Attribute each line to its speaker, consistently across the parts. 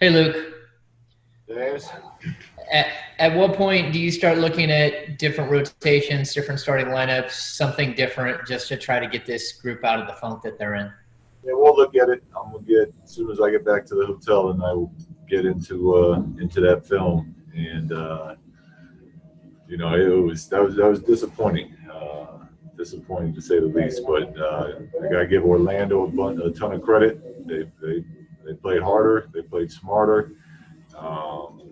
Speaker 1: Hey, Luke.
Speaker 2: James?
Speaker 1: At, at what point do you start looking at different rotations, different starting lineups, something different just to try to get this group out of the funk that they're in?
Speaker 2: Yeah, we'll look at it. I'm gonna get as soon as I get back to the hotel, and I will get into that film. And it was disappointing, disappointing to say the least. But I gotta give Orlando a ton of credit. They played harder. They played smarter. Um,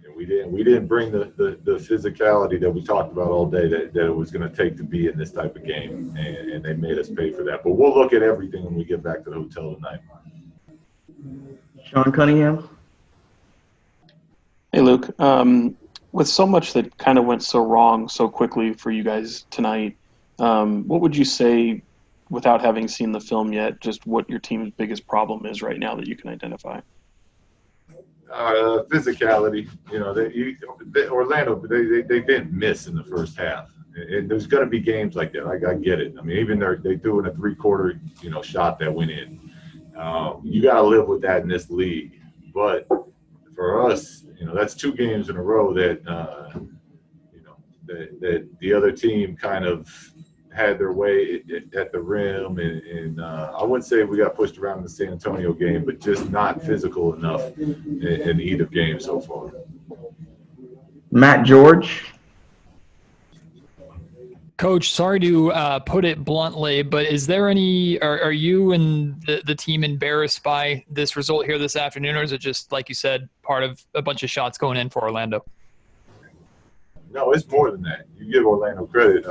Speaker 2: and we didn't bring the physicality that we talked about all day that it was going to take to be in this type of game, and they made us pay for that. But we'll look at everything when we get back to the hotel tonight.
Speaker 3: Sean Cunningham.
Speaker 4: Hey, Luke. With so much that kind of went so wrong so quickly for you guys tonight, what would you say, without having seen the film yet, just what your team's biggest problem is right now that you can identify?
Speaker 2: Physicality. Orlando, they didn't miss in the first half. And there's going to be games like that. I get it. I mean, even they threw in a three-quarter, shot that went in. You got to live with that in this league. But for us, that's two games in a row that, that the other team kind of had their way at the rim, and I wouldn't say we got pushed around in the San Antonio game, but just not physical enough in either game so far.
Speaker 3: Matt George.
Speaker 5: Coach, sorry to put it bluntly, but is there are you and the team embarrassed by this result here this afternoon, or is it just, like you said, part of a bunch of shots going in for Orlando?
Speaker 2: No, it's more than that. You give Orlando credit.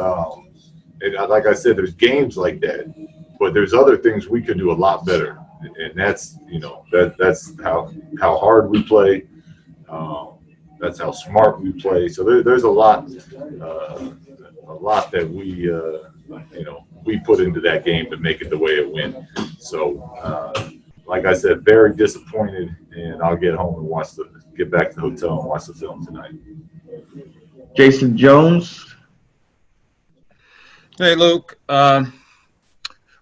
Speaker 2: And like I said, there's games like that, but there's other things we could do a lot better. And that's, that's how hard we play. That's how smart we play. So there's a lot that we put into that game to make it the way it went. So, like I said, very disappointed, and I'll get home and get back to the hotel and watch the film tonight.
Speaker 3: Jason Jones.
Speaker 6: Hey, Luke.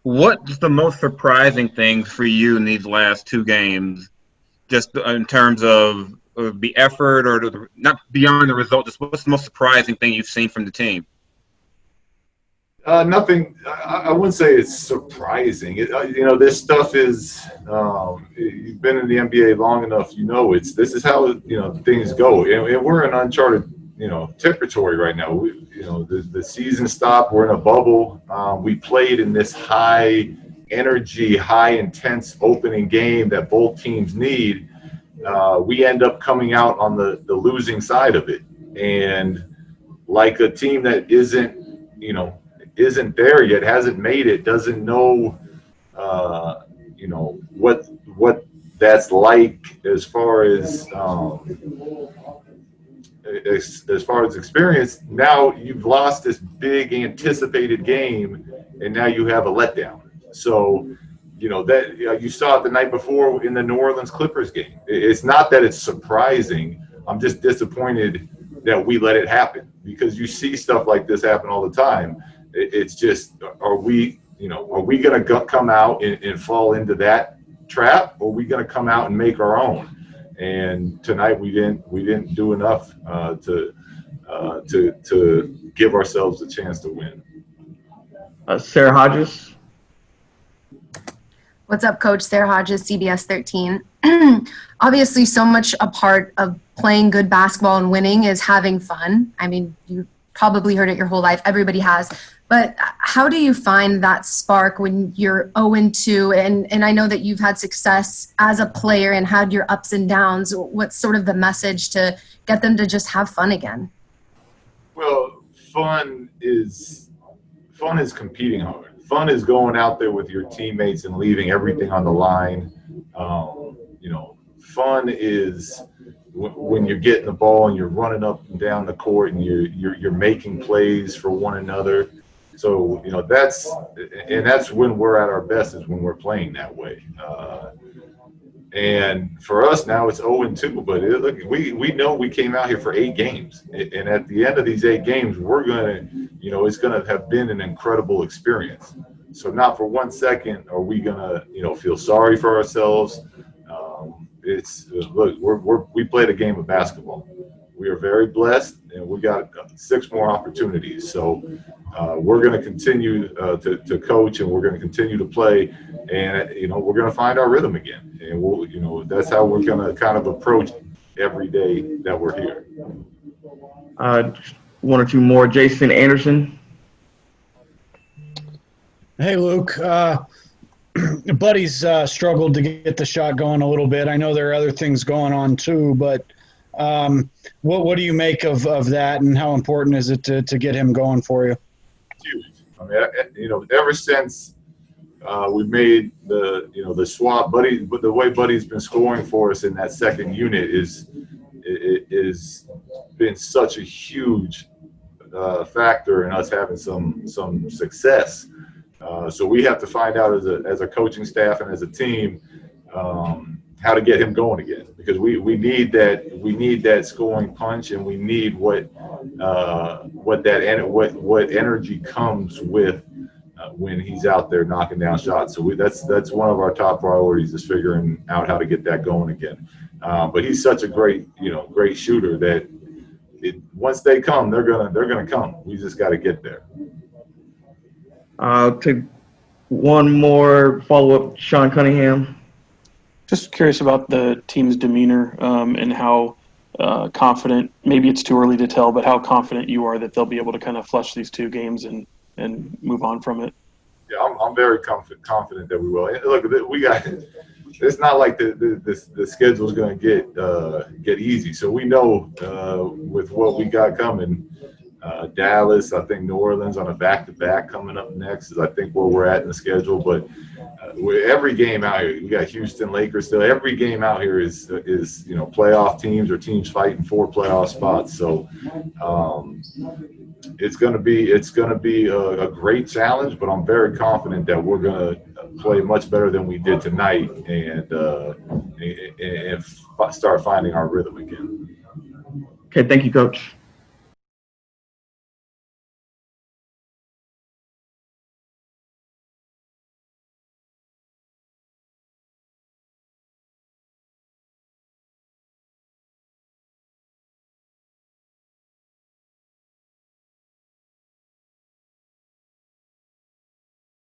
Speaker 6: What's the most surprising thing for you in these last two games, just in terms of the effort or not beyond the result? Just what's the most surprising thing you've seen from the team?
Speaker 2: Nothing. I wouldn't say it's surprising. This stuff is. You've been in the NBA long enough. This is how things go, and we're in uncharted territory right now. The season stopped. We're in a bubble. We played in this high energy, high intense opening game that both teams need. We end up coming out on the losing side of it, and like a team that isn't there yet, hasn't made it, doesn't know what that's like as far as experience. Now you've lost this big anticipated game, and now you have a letdown. So that you saw it the night before in the New Orleans Clippers game. It's not that it's surprising. I'm just disappointed that we let it happen, because you see stuff like this happen all the time. It's just, are we going to come out and fall into that trap, or are we going to come out and make our own? And tonight we didn't do enough to give ourselves a chance to win.
Speaker 3: Sarah Hodges.
Speaker 7: What's up, Coach? Sarah Hodges, CBS 13. Obviously, so much a part of playing good basketball and winning is having fun. I mean, you probably heard it your whole life. Everybody has. But how do you find that spark when you're 0-2? And I know that you've had success as a player and had your ups and downs. What's sort of the message to get them to just have fun again?
Speaker 2: Well, fun is competing hard. Fun is going out there with your teammates and leaving everything on the line. Fun is when you're getting the ball and you're running up and down the court and you're making plays for one another. So that's when we're at our best, is when we're playing that way. And for us now it's 0-2, but look, we know we came out here for 8 games, and at the end of these 8 games, we're gonna, it's gonna have been an incredible experience. So not for one second are we gonna, feel sorry for ourselves. look, we played a game of basketball. We are very blessed, and we got 6 more opportunities. So we're going to continue to coach, and we're going to continue to play, and we're going to find our rhythm again. And we'll, that's how we're going to kind of approach every day that we're here.
Speaker 3: One or two more. Jason Anderson.
Speaker 8: Hey, Luke. Buddy's struggled to get the shot going a little bit. I know there are other things going on too, but what do you make of that, and how important is it to get him going for you?
Speaker 2: Huge. I mean, ever since we made the swap, Buddy, but the way Buddy's been scoring for us in that second unit is been such a huge factor in us having some success. So we have to find out as a coaching staff and as a team how to get him going again, because we need that scoring punch, and we need what energy comes with when he's out there knocking down shots. So that's one of our top priorities, is figuring out how to get that going again. But he's such a great shooter that once they come, they're gonna come. We just got to get there.
Speaker 3: I'll take one more follow-up. Sean Cunningham.
Speaker 4: Just curious about the team's demeanor and how confident, maybe it's too early to tell, but how confident you are that they'll be able to kind of flush these 2 games and move on from it.
Speaker 2: Yeah, I'm very confident that we will. And look, we got. It's not like the schedule is going to get easy. So we know with what we got coming, Dallas, I think New Orleans on a back-to-back coming up next is I think where we're at in the schedule. But every game out here, we got Houston, Lakers still. Every game out here is playoff teams or teams fighting for playoff spots. So it's going to be a great challenge. But I'm very confident that we're going to play much better than we did tonight and start finding our rhythm again.
Speaker 3: Okay, thank you, Coach.